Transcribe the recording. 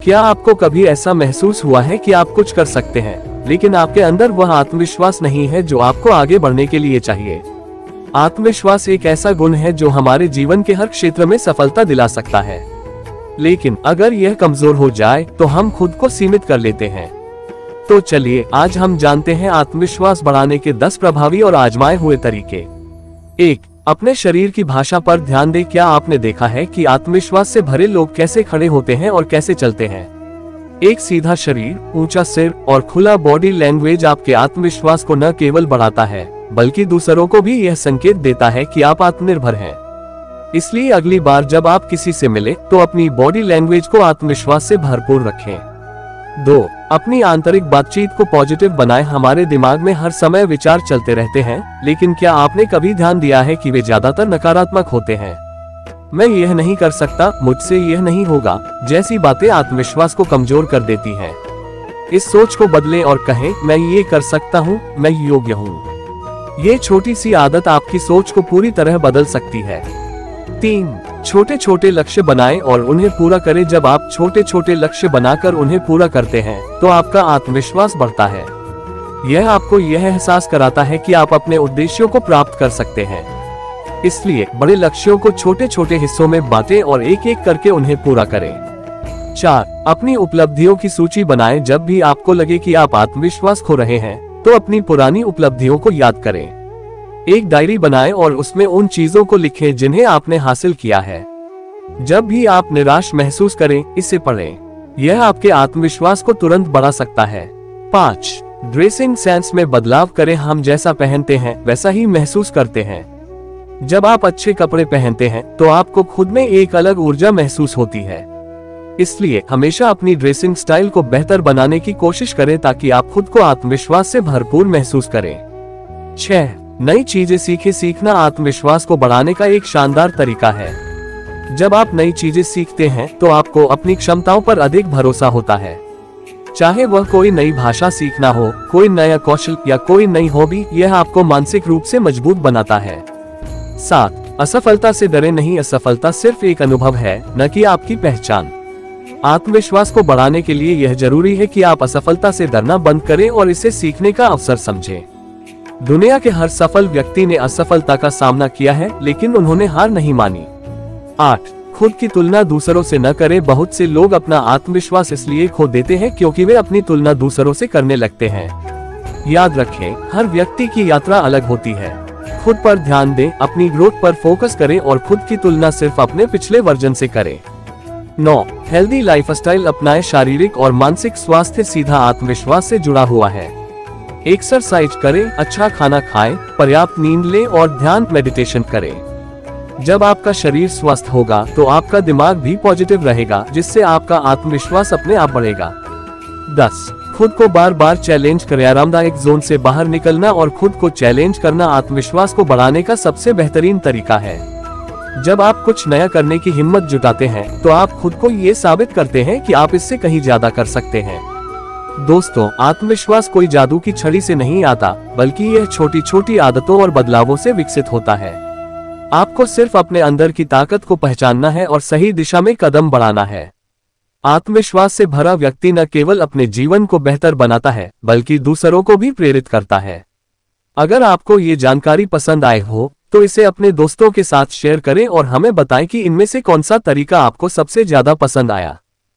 क्या आपको कभी ऐसा महसूस हुआ है कि आप कुछ कर सकते हैं, लेकिन आपके अंदर वह आत्मविश्वास नहीं है जो आपको आगे बढ़ने के लिए चाहिए? आत्मविश्वास एक ऐसा गुण है जो हमारे जीवन के हर क्षेत्र में सफलता दिला सकता है, लेकिन अगर यह कमजोर हो जाए तो हम खुद को सीमित कर लेते हैं। तो चलिए आज हम जानते हैं आत्मविश्वास बढ़ाने के 10 प्रभावी और आजमाए हुए तरीके। 1. अपने शरीर की भाषा पर ध्यान दें। क्या आपने देखा है कि आत्मविश्वास से भरे लोग कैसे खड़े होते हैं और कैसे चलते हैं? एक सीधा शरीर, ऊंचा सिर और खुला बॉडी लैंग्वेज आपके आत्मविश्वास को न केवल बढ़ाता है बल्कि दूसरों को भी यह संकेत देता है कि आप आत्मनिर्भर हैं। इसलिए अगली बार जब आप किसी से मिले तो अपनी बॉडी लैंग्वेज को आत्मविश्वास से भरपूर रखें। 2. अपनी आंतरिक बातचीत को पॉजिटिव बनाएं। हमारे दिमाग में हर समय विचार चलते रहते हैं, लेकिन क्या आपने कभी ध्यान दिया है कि वे ज्यादातर नकारात्मक होते हैं? मैं यह नहीं कर सकता, मुझसे यह नहीं होगा जैसी बातें आत्मविश्वास को कमजोर कर देती हैं। इस सोच को बदलें और कहें, मैं ये कर सकता हूँ, मैं योग्य हूँ। ये छोटी सी आदत आपकी सोच को पूरी तरह बदल सकती है। 3. छोटे छोटे लक्ष्य बनाएं और उन्हें पूरा करें। जब आप छोटे छोटे लक्ष्य बनाकर उन्हें पूरा करते हैं तो आपका आत्मविश्वास बढ़ता है। यह आपको यह एहसास कराता है कि आप अपने उद्देश्यों को प्राप्त कर सकते हैं। इसलिए बड़े लक्ष्यों को छोटे छोटे हिस्सों में बांटें और एक एक करके उन्हें पूरा करें। 4. अपनी उपलब्धियों की सूची बनाएं। जब भी आपको लगे कि आप आत्मविश्वास खो रहे हैं तो अपनी पुरानी उपलब्धियों को याद करें। एक डायरी बनाएं और उसमें उन चीजों को लिखें जिन्हें आपने हासिल किया है। जब भी आप निराश महसूस करें, इसे पढ़ें। यह आपके आत्मविश्वास को तुरंत बढ़ा सकता है। 5. ड्रेसिंग सेंस में बदलाव करें। हम जैसा पहनते हैं वैसा ही महसूस करते हैं। जब आप अच्छे कपड़े पहनते हैं तो आपको खुद में एक अलग ऊर्जा महसूस होती है। इसलिए हमेशा अपनी ड्रेसिंग स्टाइल को बेहतर बनाने की कोशिश करें ताकि आप खुद को आत्मविश्वास से भरपूर महसूस करें। 6. नई चीजें सीखें। सीखना आत्मविश्वास को बढ़ाने का एक शानदार तरीका है। जब आप नई चीजें सीखते हैं तो आपको अपनी क्षमताओं पर अधिक भरोसा होता है। चाहे वह कोई नई भाषा सीखना हो, कोई नया कौशल या कोई नई हॉबी, यह आपको मानसिक रूप से मजबूत बनाता है। 7. असफलता से डरे नहीं। असफलता सिर्फ एक अनुभव है, न कि आपकी पहचान। आत्मविश्वास को बढ़ाने के लिए यह जरूरी है कि आप असफलता से डरना बंद करें और इसे सीखने का अवसर समझें। दुनिया के हर सफल व्यक्ति ने असफलता का सामना किया है, लेकिन उन्होंने हार नहीं मानी। 8. खुद की तुलना दूसरों से न करें। बहुत से लोग अपना आत्मविश्वास इसलिए खो देते हैं क्योंकि वे अपनी तुलना दूसरों से करने लगते हैं। याद रखें, हर व्यक्ति की यात्रा अलग होती है। खुद पर ध्यान दें, अपनी ग्रोथ पर फोकस करें और खुद की तुलना सिर्फ अपने पिछले वर्जन से करें। 9. हेल्दी लाइफस्टाइल अपनाएं। शारीरिक और मानसिक स्वास्थ्य सीधा आत्मविश्वास से जुड़ा हुआ है। एक्सरसाइज करें, अच्छा खाना खाएं, पर्याप्त नींद लें और ध्यान मेडिटेशन करें। जब आपका शरीर स्वस्थ होगा तो आपका दिमाग भी पॉजिटिव रहेगा, जिससे आपका आत्मविश्वास अपने आप बढ़ेगा। 10. खुद को बार बार चैलेंज करें। आरामदायक जोन से बाहर निकलना और खुद को चैलेंज करना आत्मविश्वास को बढ़ाने का सबसे बेहतरीन तरीका है। जब आप कुछ नया करने की हिम्मत जुटाते हैं तो आप खुद को ये साबित करते हैं कि आप इससे कहीं ज्यादा कर सकते हैं। दोस्तों, आत्मविश्वास कोई जादू की छड़ी से नहीं आता, बल्कि यह छोटी छोटी आदतों और बदलावों से विकसित होता है। आपको सिर्फ अपने अंदर की ताकत को पहचानना है और सही दिशा में कदम बढ़ाना है। आत्मविश्वास से भरा व्यक्ति न केवल अपने जीवन को बेहतर बनाता है, बल्कि दूसरों को भी प्रेरित करता है। अगर आपको ये जानकारी पसंद आए हो तो इसे अपने दोस्तों के साथ शेयर करें और हमें बताएं कि इनमें से कौन सा तरीका आपको सबसे ज्यादा पसंद आया।